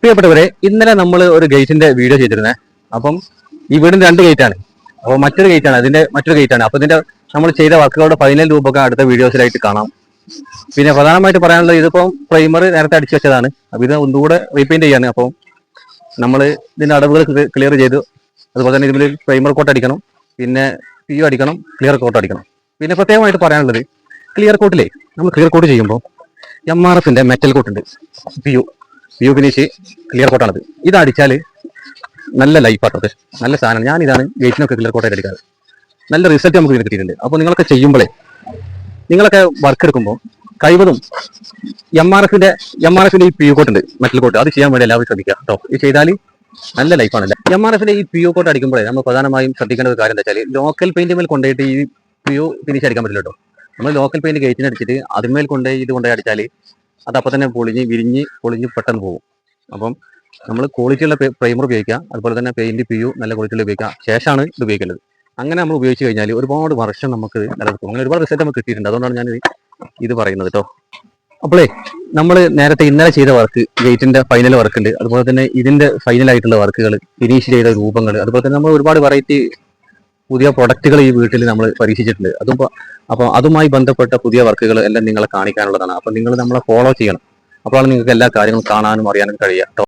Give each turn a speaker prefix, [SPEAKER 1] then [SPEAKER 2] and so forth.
[SPEAKER 1] പ്രിയപ്പെട്ടവരെ, ഇന്നലെ നമ്മൾ ഒരു ഗേറ്റിന്റെ വീഡിയോ ചെയ്തിരുന്നേ. അപ്പം ഈ വീടിന് 2 ഗേറ്റാണ്. അപ്പോൾ മറ്റൊരു ഗേറ്റാണ്, അതിന്റെ മറ്റൊരു ഗേറ്റാണ്. അപ്പൊ ഇതിന്റെ നമ്മൾ ചെയ്ത വർക്കുകളുടെ ഫൈനൽ രൂപമൊക്കെ അടുത്ത വീഡിയോസിലായിട്ട് കാണാം. പിന്നെ പ്രധാനമായിട്ട് പറയാനുള്ളത്, ഇതിപ്പം പ്രൈമർ നേരത്തെ അടിച്ചു വെച്ചതാണ്. അപ്പൊ ഇത് ഒന്നുകൂടെ റീപെയിന്റ് ചെയ്യാണ്. അപ്പോൾ നമ്മൾ ഇതിന്റെ അടവുകൾ ക്ലിയർ ചെയ്തു. അതുപോലെ തന്നെ ഇതിൽ പ്രൈമർ കോട്ട് അടിക്കണം, പിന്നെ PU അടിക്കണം, ക്ലിയർ കോട്ട് അടിക്കണം. പിന്നെ പ്രത്യേകമായിട്ട് പറയാനുള്ളത്, ക്ലിയർ കോട്ടിലേ നമ്മൾ ക്ലിയർ കോട്ട് ചെയ്യുമ്പോൾ MRFന്റെ മെറ്റൽ കോട്ട് ഉണ്ട്, PU ഫിനിഷ് ക്ലിയർ കോട്ടാണത്. ഇത് അടിച്ചാൽ നല്ല ലൈഫാട്ടത്, നല്ല സാധനമാണ്. ഞാനിതാണ് ഗേറ്റിനൊക്കെ ക്ലിയർ കോട്ടായിട്ട് അടിക്കാറ്. നല്ല റിസൾട്ട് നമുക്ക് ഇതിന് കിട്ടിയിട്ടുണ്ട്. അപ്പോൾ നിങ്ങളൊക്കെ ചെയ്യുമ്പോഴേ, നിങ്ങളൊക്കെ വർക്ക് എടുക്കുമ്പോൾ കഴിവതും MRFന്റെ ഈ PU കോട്ട് ഉണ്ട്, മെറ്റൽ കോട്ട്, അത് ചെയ്യാൻ വേണ്ടി എല്ലാവരും ശ്രമിക്കുക കേട്ടോ. ഇത് ചെയ്താൽ നല്ല ലൈഫാണല്ലേ. MRFന്റെ ഈ PU കോട്ട് അടിക്കുമ്പോഴേ നമ്മൾ പ്രധാനമായും ശ്രദ്ധിക്കേണ്ട ഒരു കാര്യം എന്താ വെച്ചാൽ, ലോക്കൽ പെയിന്റ് മേൽ കൊണ്ടുപോയിട്ട് ഈ PU ഫിനിഷ് അടിക്കാൻ പറ്റില്ല കേട്ടോ. നമ്മൾ ലോക്കൽ പെയിന്റ് ഗേറ്റിന് അടിച്ചിട്ട് അതിന്മേൽ കൊണ്ടുപോയി അടിച്ചാൽ അതപ്പോൾ തന്നെ പൊളിഞ്ഞ് പെട്ടെന്ന് പോകും. അപ്പം നമ്മൾ ക്വാളിറ്റിയുള്ള പ്രൈമർ ഉപയോഗിക്കുക, അതുപോലെ തന്നെ പെയിന്റ് PU നല്ല ക്വാളിറ്റിയിൽ ഉപയോഗിക്കുക, ശേഷമാണ് ഇത് ഉപയോഗിക്കേണ്ടത്. അങ്ങനെ നമ്മൾ ഉപയോഗിച്ച് കഴിഞ്ഞാൽ ഒരുപാട് വർഷം നമുക്ക് നിലനിൽക്കും. അങ്ങനെ ഒരുപാട് റിസൾട്ട് നമുക്ക് കിട്ടിയിട്ടുണ്ട്. അതുകൊണ്ടാണ് ഞാൻ ഇത് പറയുന്നത് കേട്ടോ. അപ്പോഴേ നമ്മൾ നേരത്തെ ഇന്നലെ ചെയ്ത വർക്ക്, ഗേറ്റിന്റെ ഫൈനൽ വർക്ക് ഉണ്ട്, അതുപോലെ തന്നെ ഇതിന്റെ ഫൈനലായിട്ടുള്ള വർക്കുകൾ, ഫിനിഷ് ചെയ്ത രൂപങ്ങൾ, അതുപോലെ തന്നെ നമ്മൾ ഒരുപാട് വെറൈറ്റി പുതിയ പ്രൊഡക്റ്റുകൾ ഈ വീട്ടിൽ നമ്മൾ പരീക്ഷിച്ചിട്ടുണ്ട്. അപ്പോൾ അതുമായി ബന്ധപ്പെട്ട പുതിയ വർക്കുകൾ എല്ലാം നിങ്ങളെ കാണിക്കാനുള്ളതാണ്. അപ്പോൾ നിങ്ങൾ നമ്മളെ ഫോളോ ചെയ്യണം. അപ്പോഴാണ് നിങ്ങൾക്ക് എല്ലാ കാര്യങ്ങളും കാണാനും അറിയാനും കഴിയുക കേട്ടോ.